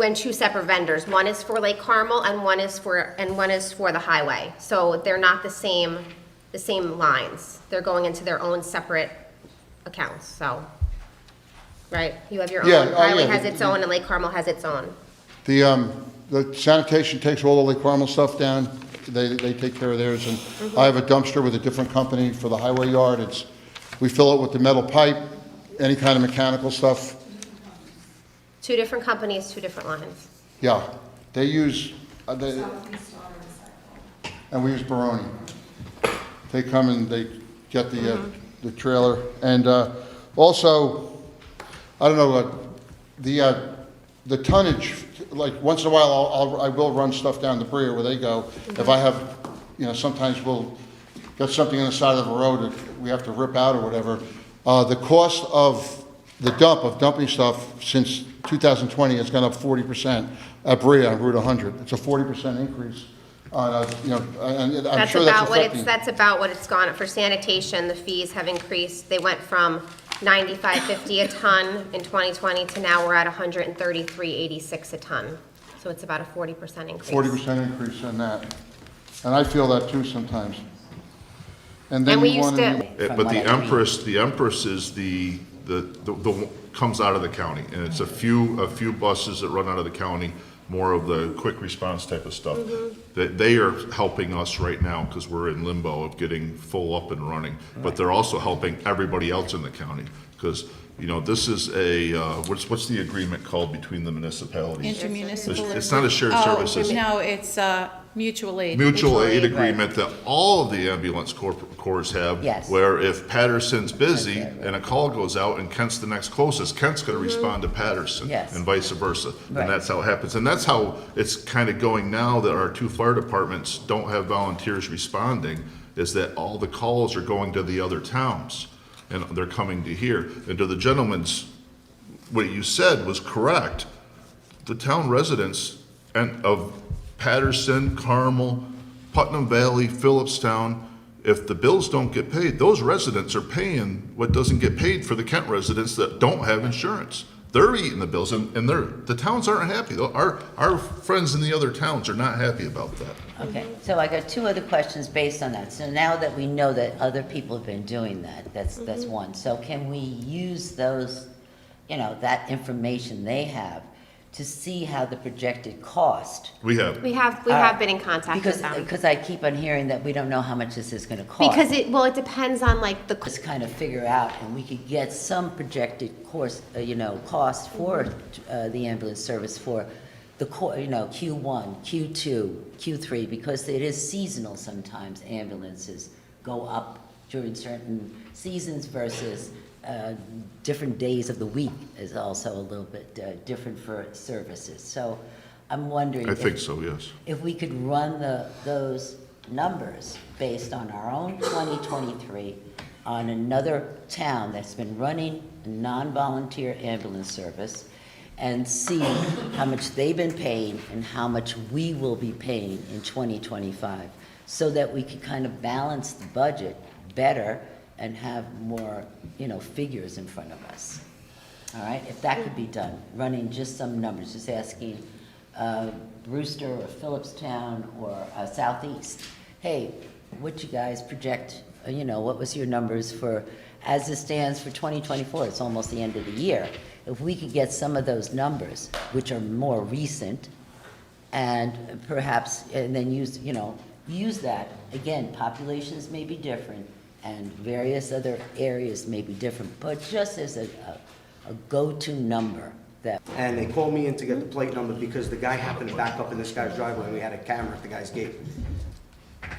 went two separate vendors. One is for Lake Carmel and one is for the highway. So they're not the same lines. They're going into their own separate accounts, so. Right, you have your own. Yeah, Highway has its own and Lake Carmel has its own. The sanitation takes all the Lake Carmel stuff down. They take care of theirs, and I have a dumpster with a different company for the highway yard. We fill it with the metal pipe, any kind of mechanical stuff. Two different companies, two different lines. Yeah, they use, and we use Baroni. They come and they get the trailer, and also, I don't know, the tonnage. Like once in a while, I will run stuff down the Breer where they go. If I have, sometimes we'll get something on the side of the road that we have to rip out or whatever. The cost of the dumping stuff since 2020 has gone up 40% at Breer on Route 100. It's a 40% increase. And I'm sure that's affecting. That's about what it's gone up. For sanitation, the fees have increased. They went from $95.50 a ton in 2020 to now we're at $133.86 a ton. So it's about a 40% increase. 40% increase in that. And I feel that too sometimes. And then And we used to, But the Empress is the comes out of the county, and it's a few buses that run out of the county, more of the quick response type of stuff. That they are helping us right now because we're in limbo of getting full up and running. But they're also helping everybody else in the county because this is a what's the agreement called between the municipalities? Intermunicipal. It's not a shared services. No, it's mutual aid. Mutual aid agreement that all of the ambulance corps have. Yes. Where if Patterson's busy and a call goes out and Kent's the next closest, Kent's going to respond to Patterson. Yes. And vice versa. Right. And that's how it happens. And that's how it's kind of going now that our two fire departments don't have volunteers responding, is that all the calls are going to the other towns and they're coming to here. And to the gentleman's, what you said was correct. The town residents and of Patterson, Carmel, Putnam Valley, Phillipstown, if the bills don't get paid, those residents are paying what doesn't get paid for the Kent residents that don't have insurance. They're eating the bills, and the towns aren't happy. Our friends in the other towns are not happy about that. Okay, so I got two other questions based on that. So now that we know that other people have been doing that, that's one. So can we use those, that information they have to see how the projected cost? We have. we have been in contact with them. Because I keep on hearing that we don't know how much this is going to cost. Because it depends on like the. Just kind of figure out, and we could get some projected cost for the ambulance service for the Q1, Q2, Q3, because it is seasonal sometimes. Ambulances go up during certain seasons versus different days of the week is also a little bit different for services. So I'm wondering. I think so, yes. If we could run those numbers based on our own 2023 on another town that's been running a non-volunteer ambulance service and see how much they've been paying and how much we will be paying in 2025, so that we could kind of balance the budget better and have more, figures in front of us. All right, if that could be done, running just some numbers, just asking Brewster or Phillipstown or Southeast, hey, what you guys project, what was your numbers for, as it stands for 2024, it's almost the end of the year. If we could get some of those numbers, which are more recent, and perhaps, and then use that, again, populations may be different, and various other areas may be different, but just as a go-to number that. And they called me in to get the plate number because the guy happened to back up in this guy's driveway and we had a camera at the guy's gate.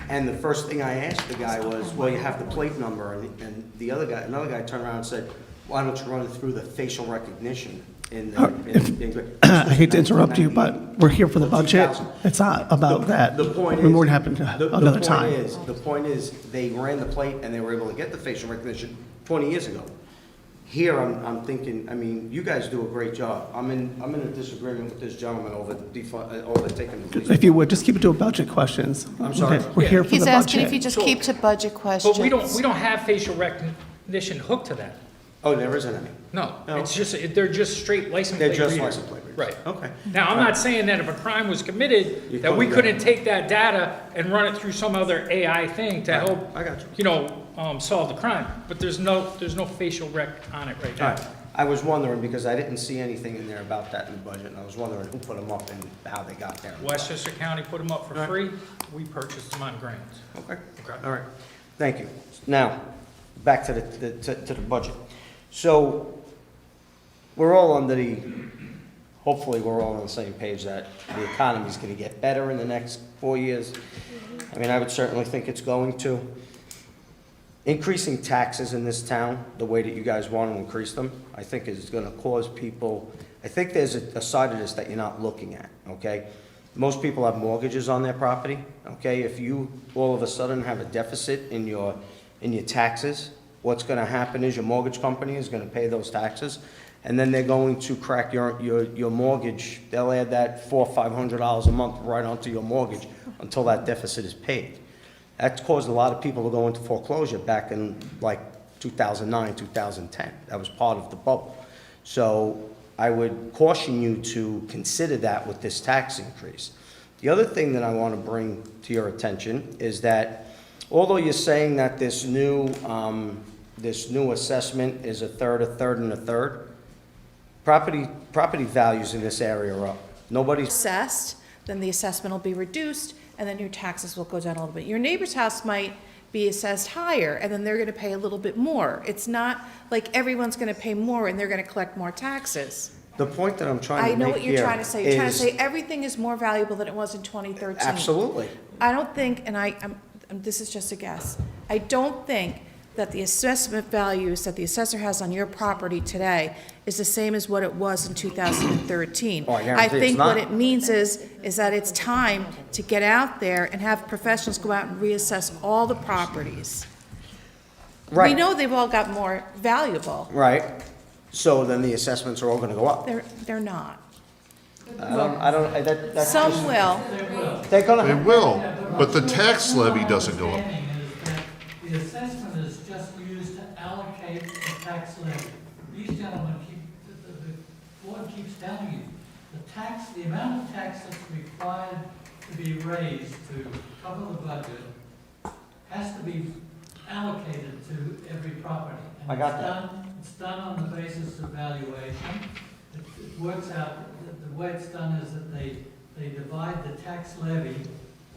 And the first thing I asked the guy was, well, you have the plate number, and another guy turned around and said, why don't you run it through the facial recognition? I hate to interrupt you, but we're here for the budget. It's not about that. The point We're is, more than happy to another time. The point is, they ran the plate and they were able to get the facial recognition 20 years ago. Here, I'm thinking, you guys do a great job. I'm in a disagreement with this gentleman over taking the police. If you would, just keep it to budget questions. I'm sorry. Okay, we're here for the He's budget. asking if you just keep to budget questions. But we don't have facial recognition hooked to that. Oh, there isn't any? No, Oh. it's just, they're just straight license They're plate just readers. license plate readers. Right. Okay. Now, I'm not saying that if a crime was committed, You that we couldn't couldn't take that data and run it through some other AI thing to Right. help, I got you. you know, solve the crime. But there's no facial rec on it right All now. right. I was wondering, because I didn't see anything in there about that in the budget, and I was wondering who put them up and how they got there. Westchester County put them up for Right. free. We purchased them on grants. Okay, Okay. all right, thank you. Now, back to the budget. So, we're all under the, hopefully, we're all on the same page that the economy's gonna get better in the next 4 years. I mean, I would certainly think it's going to. Increasing taxes in this town, the way that you guys want to increase them, I think is gonna cause people, I think there's a side of this that you're not looking at, okay? Most people have mortgages on their property, okay? If you all of a sudden have a deficit in your taxes, what's gonna happen is your mortgage company is gonna pay those taxes, and then they're going to crack your mortgage. They'll add that $400 or $500 a month right onto your mortgage until that deficit is paid. That's caused a lot of people to go into foreclosure back in like 2009, 2010. That was part of the bubble. So I would caution you to consider that with this tax increase. The other thing that I want to bring to your attention is that although you're saying that this new assessment is a third, and a third, property values in this area are up. Nobody's, Assessed, then the assessment will be reduced, and then your taxes will go down a little bit. Your neighbor's house might be assessed higher, and then they're gonna pay a little bit more. It's not like everyone's gonna pay more and they're gonna collect more taxes. the point that I'm trying I to know make what you're here trying to say. You're trying to is- say everything is more valuable than it was in 2013. Absolutely. I don't think, and this is just a guess, I don't think that the assessment values that the assessor has on your property today is the same as what it was in 2013. Oh, I guarantee it's think what not. it means is that it's time to get out there and have professionals go out and reassess all the properties. We Right. know they've all got more valuable. Right, so then the assessments are all gonna go up. They're not. That's Some just- will. They're gonna, They will, but the tax levy doesn't go up. The assessment is just used to allocate the tax levy. These gentlemen the board keeps telling you, the amount of tax that's required to be raised to cover the budget has to be allocated to every property. And I got that. It's done on the basis of valuation. It works out, the way it's done is that they divide the tax levy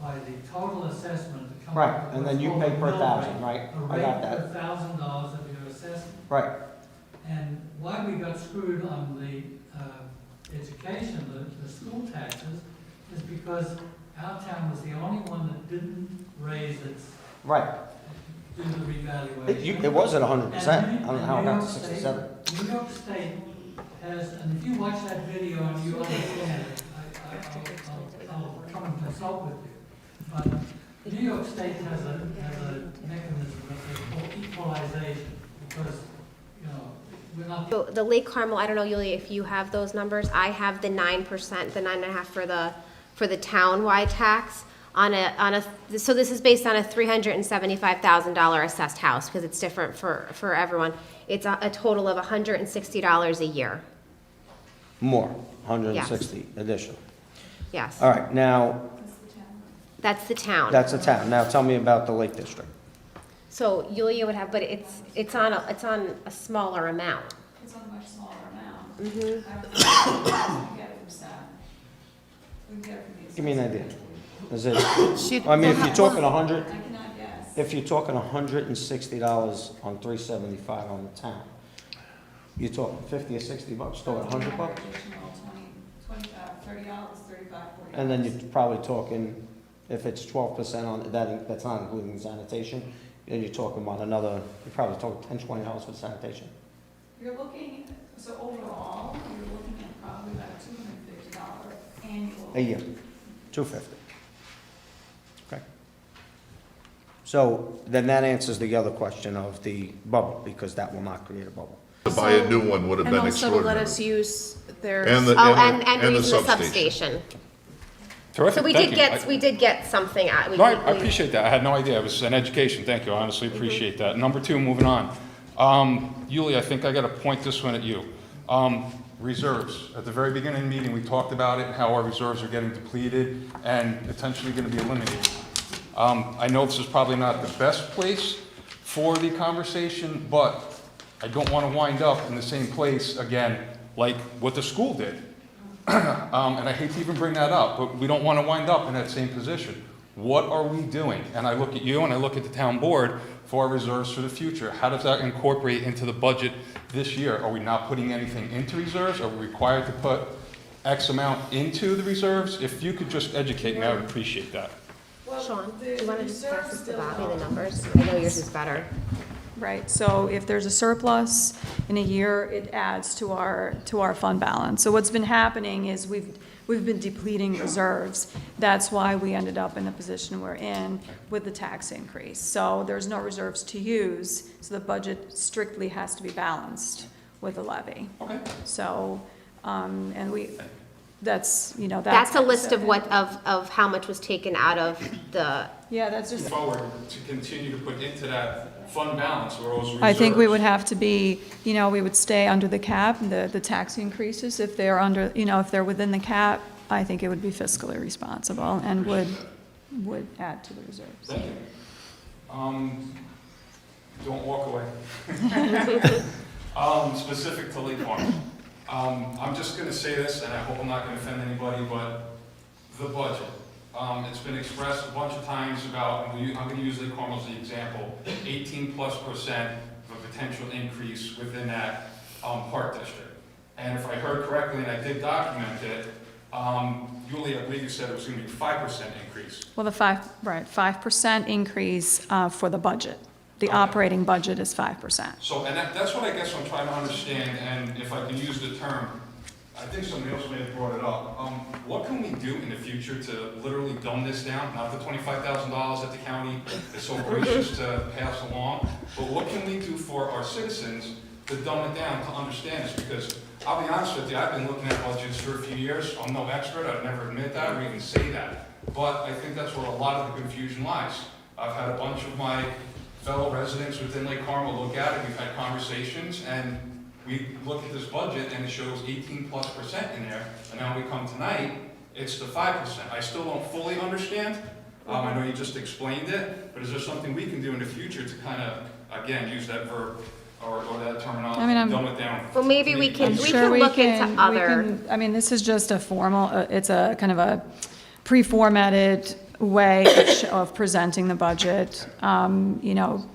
by the total assessment to come Right, up with and then you what's pay called per a mill thousand, rate, right? A I rate got per that. $1,000 of your assessment. right, And why we got screwed on the education, the school taxes, is because our town was the only one that didn't raise its, right. do the revaluation. It was at 100%. I And don't know how it New got York to State- 67. New York State has, and if you watch that video and you understand it, I'll come and consult with you. But New York State has a mechanism that they call equalization, because, you know, we're not. So the Lake Carmel, I don't know, Yulia, if you have those numbers, I have the 9%, the 9.5% for the town-wide tax so this is based on a $375,000 assessed house, because it's different for everyone. It's a total of $160 a year, More, 160 additional. yes. All right, now, That's the town. that's a town. Now tell me about the Lake District. So Yulia would have, but it's on a smaller amount. It's on a much smaller amount. Mhm. I don't know if we can get it from staff. We can get it from the. Give me an idea. Is it, She'd- I mean, if you're talking 100, I cannot guess. if you're talking $160 on 375 on the town, you're talking 50 or 60 bucks, talking 100 bucks? Additional $25, $30, $35, $40. And then you're probably talking, if it's 12% on, that's not including sanitation, then you're talking about another, you're probably talking $10, $20 for sanitation. You're looking, so overall, you're looking at probably about $250 annual. A year, 250. Okay. So then that answers the other question of the bubble, because that will not create a bubble. To buy a new one would have And been also to let extraordinary. us use their. And the, Oh, and and the we're using the substation. substation. Terrific, So we thank did you. get, we did get something out. No, I appreciate that. I had no idea. It was an education. Thank you. I honestly appreciate that. Number two, moving on. Yuli, I think I got to point this one at you. Reserves. At the very beginning of the meeting, we talked about it, and how our reserves are getting depleted and potentially going to be eliminated. I know this is probably not the best place for the conversation, but I don't want to wind up in the same place again like what the school did. And I hate to even bring that up, but we don't want to wind up in that same position. What are we doing? And I look at you and I look at the town board for our reserves for the future. How does that incorporate into the budget this year? Are we not putting anything into reserves? Are we required to put X amount into the reserves? If you could just educate me, I would appreciate that. Sean, do you want to just pass this to Bobby, the numbers? I know yours is better. Right, so if there's a surplus in a year, it adds to our fund balance. So what's been happening is we've been depleting reserves. That's why we ended up in the position we're in with the tax increase. So there's no reserves to use, so the budget strictly has to be balanced with the levy. Okay. So, and we, that's, you know, That's a list of what, of how much was taken out of the, Yeah, that's just. Forward to continue to put into that fund balance or those reserves. I think we would have to be, you know, we would stay under the cap, the tax increases, if they're under, you know, if they're within the cap, I think it would be fiscally responsible and would add to the reserves. Thank you. Don't walk away. Specific to Lake Martin. I'm just gonna say this, and I hope I'm not gonna offend anybody, but the budget. It's been expressed a bunch of times about, and I'm gonna use Lake Carmel as the example, 18+% of a potential increase within that park district. And if I heard correctly, and I did document it, Julie, I believe you said it was gonna be 5% increase. Well, the 5% increase for the budget. The Okay. operating budget is 5%. So, and that's what I guess I'm trying to understand, and if I can use the term, I think somebody else may have brought it up. What can we do in the future to literally dumb this down? Not the $25,000 that the county is so gracious to pass along, but what can we do for our citizens to dumb it down, to understand this? Because I'll be honest with you, I've been looking at budgets for a few years. I'm no expert, I'd never admit that or even say that. But I think that's where a lot of the confusion lies. I've had a bunch of my fellow residents within Lake Carmel look at it, we've had conversations, and we look at this budget and it shows 18+% in there, and now we come tonight, it's the 5%. I still don't fully understand. I know you just explained it, but is there something we can do in the future to kind of, again, use that verb or that terminology, I mean, dumb it down? well, maybe we can, I'm we sure can look into we other. can- I mean, this is just a formal, it's a kind of a pre-formatted way of presenting the budget, you know,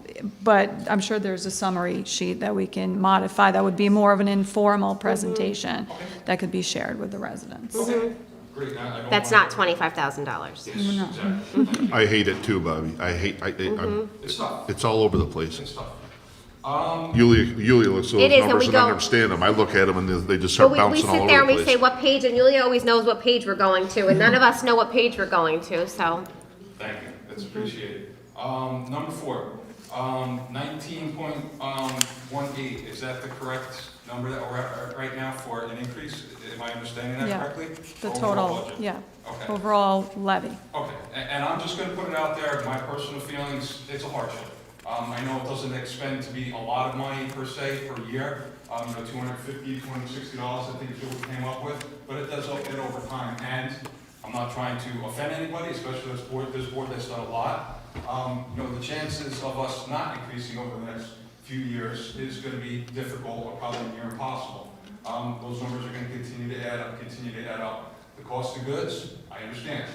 but I'm sure there's a summary sheet that we can modify. That would be more of an informal presentation that could be shared with the residents. Great, I don't That's wanna- not $25,000. Yes, exactly. I hate it too, Bobby. It's tough, It's all over the place. it's tough. Yulia looks at It those is, and numbers we and go- I understand them. I look at them and they just But start we bouncing all sit over there the and we say place. what page, and Yulia always knows what page we're going to, and none of us know what page we're going to, so. Thank you, that's appreciated. Number 4, 19.18, is that the correct number that we're at right now for an increase? Am I understanding that Yeah, correctly? The Overall total, budget? yeah, Okay, overall levy. okay, and I'm just gonna put it out there, my personal feelings, it's a hardship. I know it doesn't expend to be a lot of money per se per year, you know, $250, $260, I think is what we came up with, but it does get over time, and I'm not trying to offend anybody, especially this board that's done a lot. You know, the chances of us not increasing over the next few years is gonna be difficult or probably near impossible. Those numbers are gonna continue to add up. The cost of goods, I understand.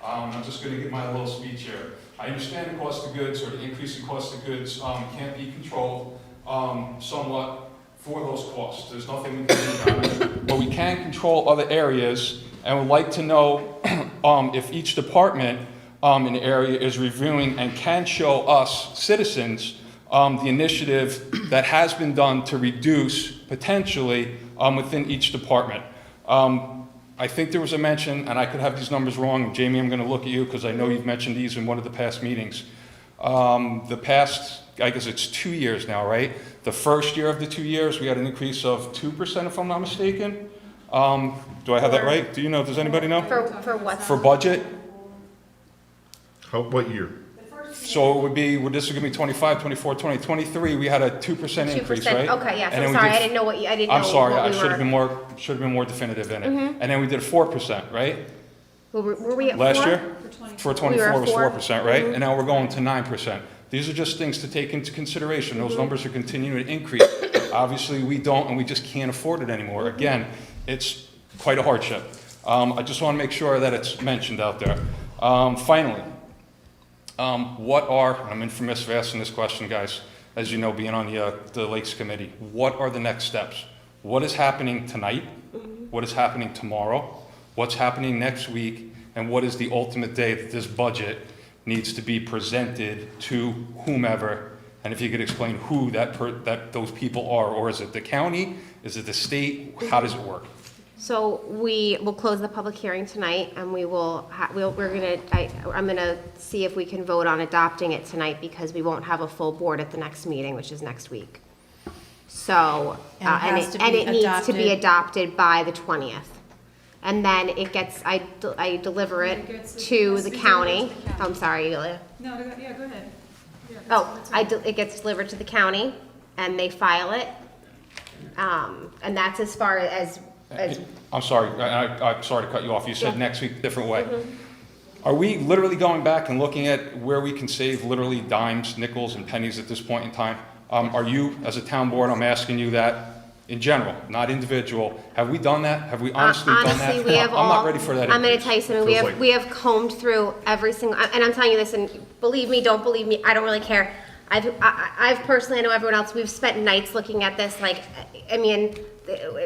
I'm just gonna give my little speech here. I understand the cost of goods or the increase in cost of goods can't be controlled somewhat for those costs. There's nothing we can do about it. But we can control other areas, and would like to know if each department in the area is reviewing and can show us, citizens, the initiative that has been done to reduce potentially within each department. I think there was a mention, and I could have these numbers wrong, Jamie, I'm gonna look at you because I know you've mentioned these in one of the past meetings. The past, I guess it's 2 years now, right? The first year of the 2 years, we had an increase of 2%, if I'm not mistaken. Do I have that right? Do you know, does anybody know? For what? For budget? What year? So it would be, well, this is gonna be 25, 24, 20, 23, we had a 2% increase, right? 2%, okay, yes, And then I'm we sorry, did- I didn't know what you, I didn't know I'm sorry, what I we should have been were. more definitive in it. And then we did a 4%, right? Were we at Last 4? year? For 24 was 4. 4%, right? And now we're going to 9%. These are just things to take into consideration. Those numbers are continuing to increase. Obviously, we don't, and we just can't afford it anymore. Again, it's quite a hardship. I just want to make sure that it's mentioned out there. Finally, I'm infamous for asking this question, guys, as you know, being on the Lakes Committee. What are the next steps? What is happening tonight? What is happening tomorrow? What's happening next week? And what is the ultimate day that this budget needs to be presented to whomever? And if you could explain who that those people are, or is it the county? Is it the state? How does it work? So we will close the public hearing tonight, and we will, I'm gonna see if we can vote on adopting it tonight, because we won't have a full board at the next meeting, which is next week. So, And it has to be and it needs to be adopted. adopted by the 20th. And then it gets, I deliver It it gets- it to has the to be delivered county. to the county. I'm sorry, Yulia. No, yeah, go ahead. Yeah, that's- Oh, that's right. it gets delivered to the county, and they file it. And that's as far as, I'm sorry, I'm sorry to cut you off. You said next week, different way. Are we literally going back and looking at where we can save literally dimes, nickels, and pennies at this point in time? Are you, as a town board, I'm asking you that in general, not individual, have we done that? Have we honestly done that? honestly, we have all. I'm not ready for that. I'm gonna increase. tell you something, Feels like- we have combed through every single, and I'm telling you this, and believe me, don't believe me, I don't really care. I've personally, I know everyone else, we've spent nights looking at this, like, I mean,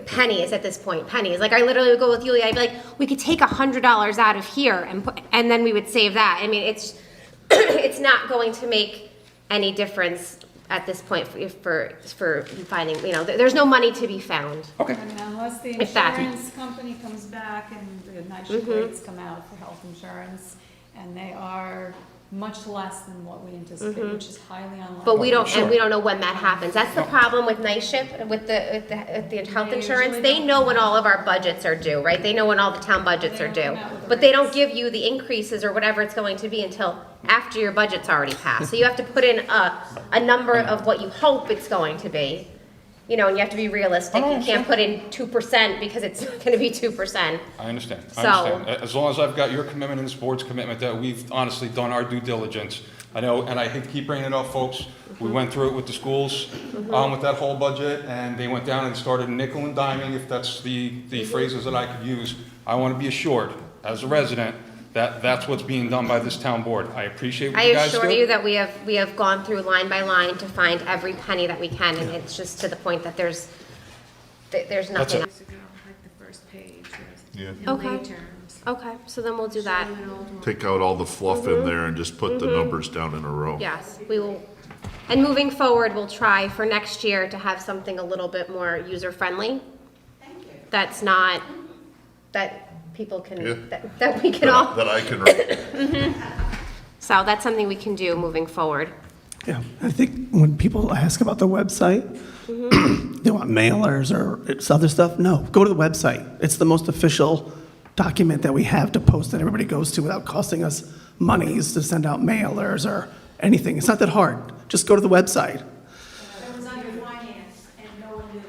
pennies at this point, pennies. Like, I literally would go with Yulia, I'd be like, we could take $100 out of here and then we would save that. I mean, it's, it's not going to make any difference at this point for finding, there's no money to be found. Okay. I mean, unless the If that- insurance company comes back and the night shift rates come out for health insurance, and they are much less than what we anticipate, which is highly unlikely. But we don't, Sure. and we don't know when that happens. That's the problem with night shift, with the health They insurance. usually They don't. know when all of our budgets are due, right? They know when all the town budgets They are don't come due. out with the But they don't rates. give you the increases or whatever it's going to be until after your budget's already passed. So you have to put in a number of what you hope it's going to be. And you have to be realistic. You can't put in 2% because it's gonna be 2%. I understand. So- I understand. As long as I've got your commitment and this board's commitment that we've honestly done our due diligence. I know, and I hate to keep bringing it up, folks. We went through it with the schools, with that whole budget, and they went down and started nickel and diming, if that's the phrases that I could use. I want to be assured, as a resident, that that's what's being done by this town board. I appreciate what I you guys do. assure you that we have gone through line by line to find every penny that we can, and it's just to the point that there's nothing. it. Like the first page, Yeah. Okay. Okay, so then we'll do that. Take out all the fluff in there and just put the numbers down in a row. Yes, we will. And moving forward, we'll try for next year to have something a little bit more user-friendly. That's not, that people Yeah. can, that we can all, That I can read. so that's something we can do moving forward. Yeah, I think when people ask about the website, they want mailers or it's other stuff. No, go to the website. It's the most official document that we have to post that everybody goes to without costing us monies to send out mailers or anything. It's not that hard. Just go to the website. It was under finance, and no one knew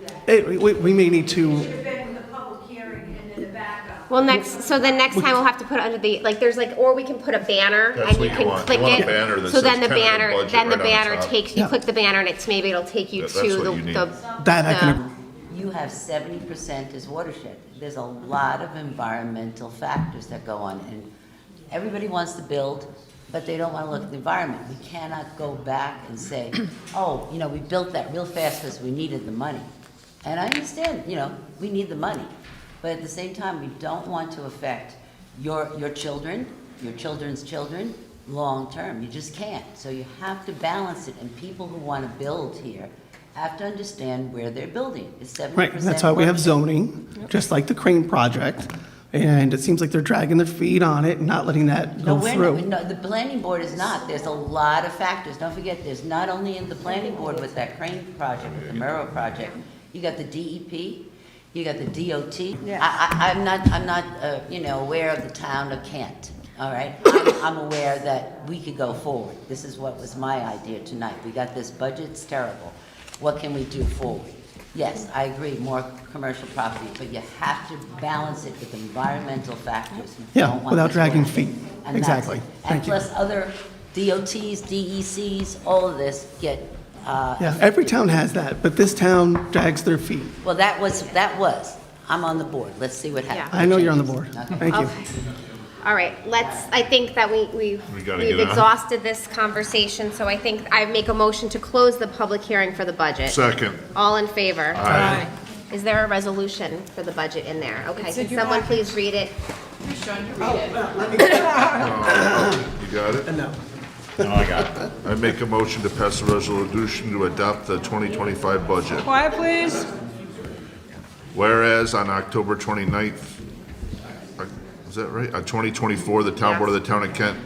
that. We may need to, Should have been with a public hearing and then a backup. Well, so then next time we'll have to put it under the, like, there's like, or we can put a banner That's and what you you can want. click You want a it. banner that So then says the tentative banner, budget then the right on banner top. takes, you Yeah. click the banner and maybe it'll take you That's to what you need. that I can the- agree. You have 70% is watershed. There's a lot of environmental factors that go on, and everybody wants to build, but they don't want to look at the environment. We cannot go back and say, oh, we built that real fast because we needed the money. And I understand, we need the money, but at the same time, we don't want to affect your children, your children's children, long-term. You just can't. So you have to balance it, and people who want to build here have to understand where they're building. It's 70% Right, that's why we have watershed. zoning, just like the Crane project. And it seems like they're dragging their feet on it and not letting that No, go through. no, the planning board is not. There's a lot of factors. Don't forget, there's not only in the planning board with that Crane project, with the Murrow project, you got the DEP, you got the DOT. Yeah. I'm not, aware of the town of Kent. all right? I'm aware that we could go forward. This is what was my idea tonight. We got this budget, it's terrible. What can we do forward? Yes, I agree, more commercial property, but you have to balance it with environmental factors. You Yeah, don't want without this dragging work. feet. And that's Exactly. it. Thank And you. plus other DOTs, DECs, all of this get, Yeah, every town has that, but this town drags their feet. well, that was, I'm on the board. Let's see what happens. I know you're on the board. Okay. Thank you. Okay. All right, I think that we've gotta get on. exhausted this conversation, so I think I make a motion to close the public hearing for the budget. Second. All in favor? Aye. Is there a resolution for the budget in there? Okay, It's in can your someone package. please read it? You got it? No. I make a motion to pass a resolution to adopt the 2025 budget. Quiet, please. Whereas on October 29th, is that right? 2024, the Town Board of the Town of Kent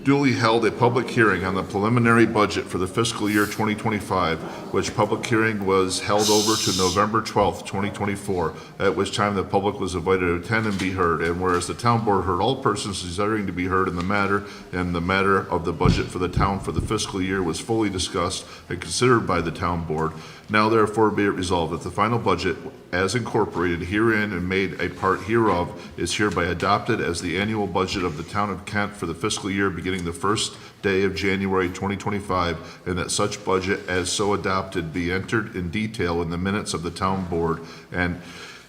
duly held a public hearing on the preliminary budget for the fiscal year 2025, which public hearing was held over to November 12th, 2024, at which time the public was invited to attend and be heard. And whereas the Town Board heard all persons desiring to be heard in the matter, and the matter of the budget for the town for the fiscal year was fully discussed and considered by the Town Board, now therefore be it resolved that the final budget, as incorporated herein and made a part hereof, is hereby adopted as the annual budget of the Town of Kent for the fiscal year beginning the first day of January 2025, and that such budget as so adopted be entered in detail in the minutes of the Town Board. And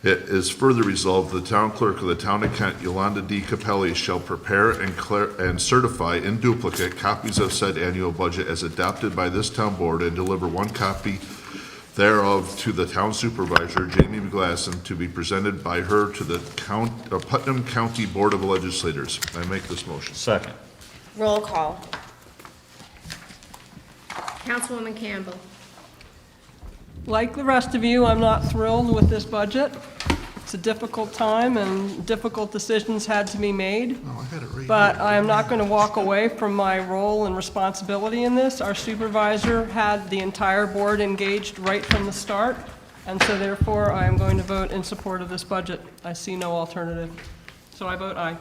it is further resolved, the Town Clerk of the Town of Kent, Yolanda D. Capelli, shall prepare and certify in duplicate copies of said annual budget as adopted by this Town Board, and deliver one copy thereof to the Town Supervisor, Jamie McGlasson, to be presented by her to the Putnam County Board of Legislators. I make this motion. Second. Roll call. Councilwoman Campbell. Like the rest of you, I'm not thrilled with this budget. It's a difficult time and difficult decisions had to be made. Oh, I had it right But here. I am not going to walk away from my role and responsibility in this. Our supervisor had the entire board engaged right from the start, and so therefore I am going to vote in support of this budget. I see no alternative. So I vote aye.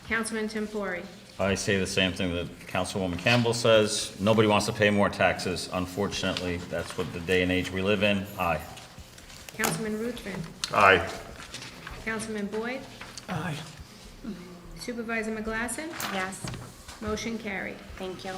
Councilman Tempori. I say the same thing that Councilwoman Campbell says. Nobody wants to pay more taxes. Unfortunately, that's what the day and age we live in. Aye. Councilman Ruthven. Aye. Councilman Boyd. Aye. Supervisor McGlasson. Yes. Motion carried. Thank you.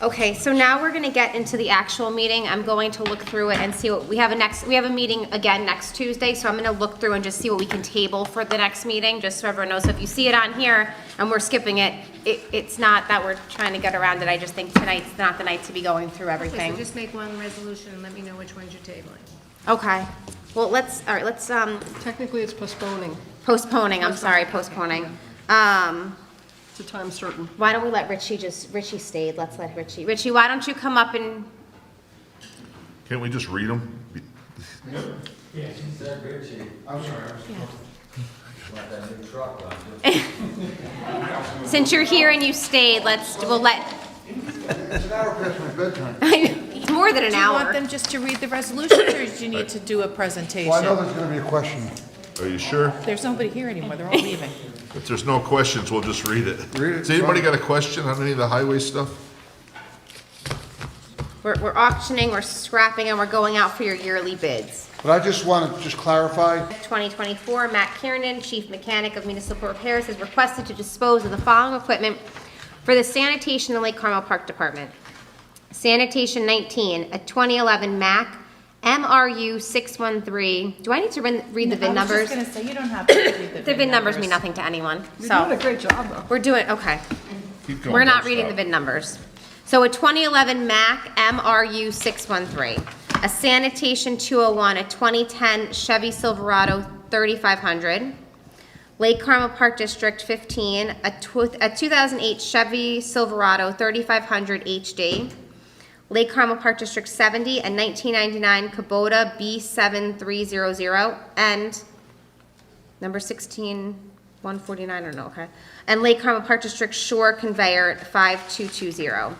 Okay, so now we're gonna get into the actual meeting. I'm going to look through it and see what, we have a meeting again next Tuesday, so I'm gonna look through and just see what we can table for the next meeting, just so everyone knows. So if you see it on here and we're skipping it, it's not that we're trying to get around it. I just think tonight's not the night to be going through Okay, everything. so just make one resolution and let me know which ones you're tabling. Okay, well, let's Technically, it's postponing postponing, I'm sorry, postponing. to time certain. Why don't we let Richie stayed, let's let Richie, why don't you come up and, Can't we just read them? since you're here and you stayed, we'll let, It's an hour past my bedtime. it's more than an Do you want hour. them just to read the resolutions, or do you need to do a presentation? Well, I know there's gonna be a question. Are you sure? There's nobody here anymore, they're all leaving. If there's no questions, we'll just read it. Read it, Has anybody fine. got a question on any of the highway stuff? We're auctioning, we're scrapping, and we're going out for your yearly bids. But I just want to just clarify, 2024, Matt Kiernan, Chief Mechanic of Municipal Repairs, is requested to dispose of the following equipment for the sanitation in Lake Carmel Park Department. Sanitation 19, a 2011 Mack MRU 613. Do I need to read the VIN I was numbers? just gonna say, you don't have to read the The VIN numbers mean nothing to anyone, You're doing a so great job, though. we're doing, okay. Keep going, We're not don't reading the stop. VIN numbers. So a 2011 Mack MRU 613, a Sanitation 201, a 2010 Chevy Silverado 3500, Lake Carmel Park District 15, a 2008 Chevy Silverado 3500 HD, Lake Carmel Park District 70, a 1999 Kubota B7300, and number 16, 149, I don't know, okay. And Lake Carmel Park District Shore Conveyor 5220.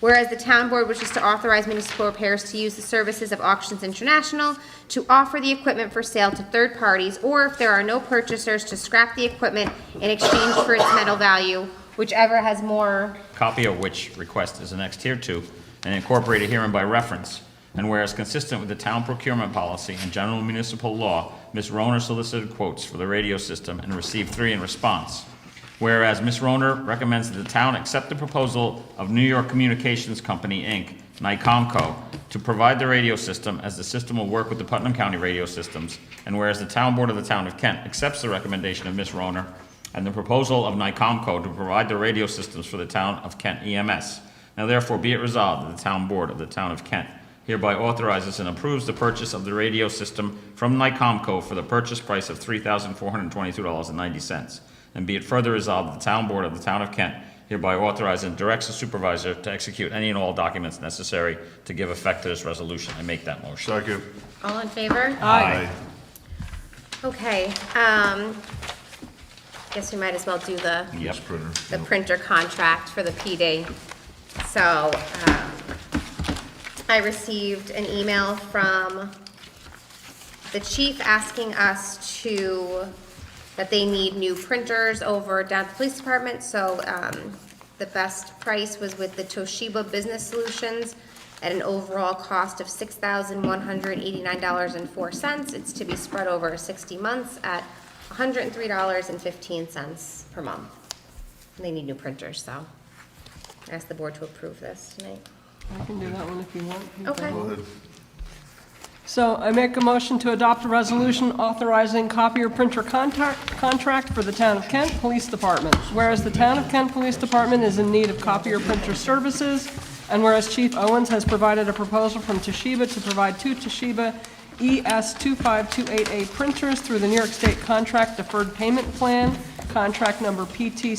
Whereas the town board wishes to authorize municipal repairs to use the services of Auctions International to offer the equipment for sale to third parties, or if there are no purchasers, to scrap the equipment in exchange for its metal value, whichever has more. Copy of which request is annexed hereto and incorporated herein by reference. And whereas consistent with the town procurement policy and general municipal law, Ms. Roner solicited quotes for the radio system and received 3 in response. Whereas Ms. Roner recommends that the town accept the proposal of New York Communications Company, Inc., NICOMCO, to provide the radio system, as the system will work with the Putnam County radio systems. And whereas the town board of the town of Kent accepts the recommendation of Ms. Roner and the proposal of NICOMCO to provide the radio systems for the town of Kent EMS. Now therefore be it resolved that the town board of the town of Kent hereby authorizes and approves the purchase of the radio system from NICOMCO for the purchase price of $3,422.90. And be it further resolved that the town board of the town of Kent hereby authorizes and directs the supervisor to execute any and all documents necessary to give effect to this resolution. I make that motion. Second. All in favor? Aye. Okay, guess we might as well do the Yes, printer. the printer contract for the PD. So, I received an email from the chief asking us that they need new printers over down at the police department, so, the best price was with the Toshiba Business Solutions at an overall cost of $6,189.04. It's to be spread over 60 months at $103.15 per month. They need new printers, so I ask the board to approve this tonight. I can do that one if you want. Okay. Go ahead. So I make a motion to adopt a resolution authorizing copier printer contract for the Town of Kent Police Department. Whereas the Town of Kent Police Department is in need of copier printer services, and whereas Chief Owens has provided a proposal from Toshiba to provide 2 Toshiba ES25288A printers through the New York State Contract Deferred Payment Plan, contract number PT